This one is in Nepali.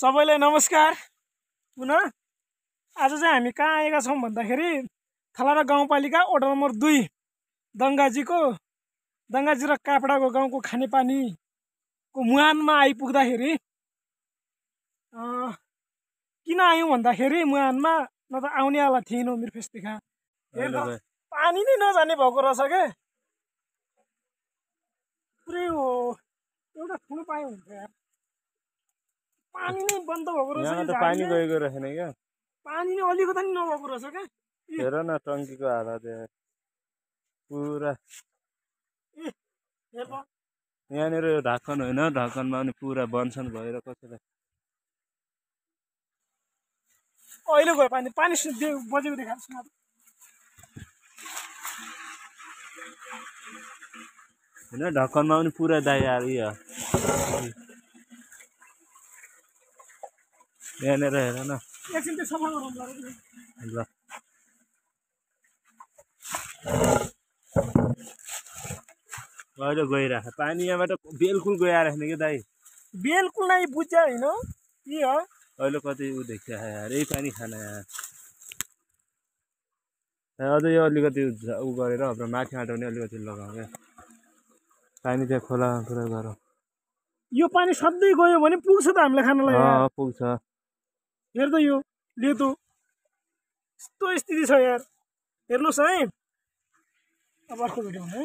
सबैलाई नमस्कार। पुनः आज चाहिँ हामी कहाँ आएका छौं भन्दाखेरि थलारा गाउँपालिका वडा नम्बर 2 दंगाजी र कापडाको गाउँको खानेपानीको मुहानमा आइपुग्दाखेरि किन आयौं भन्दाखेरि मुहानमा न त आउनेवाला थिएन मेरो फेस देखा पानी नै नजाने भएको रहेछ के पुरै हो। एउटा ठुलो पाए हुन्छ यार, पानी नै बन्द भएको रहेछ। यहाँ त पानी गएको रहेन क्या, पानी नै अलिकति नि नभएको रहेछ क्या। हेर न टंकीको हालत पुरा। यहाँनिर यो ढाकन होइन, ढाकनमा पनि पुरा बन्सन भएर कसैलाई अहिले गयो पानी बजेको देखाएको छ। होइन ढक्कनमा पनि पुरा दाइ आयो। यहाँनिर हेर न, एकछिन त्यो सफा गरौँ ल। अहिले गइराख पानी, यहाँबाट बिल्कुल गइरहेन कि दाइ, बिल्कुल नै बुझ्या होइन के हो। अहिले कति उ देखिया यार, यही पानी खाना यार। अझ यो अलिकति उ गरेर हाम्रो माथि आँटाउने अलिकति लगाऊ क्या, पानी त्यहाँ खोलामा पुरा गरौँ। यो पानी सधैँ गयो भने पुग्छ त हामीलाई खानलाई? पुग्छ। हेर त यो लेतो यस्तो स्थिति छ यार, हेर्नुहोस् है। अब अर्को भेट्यौँ है।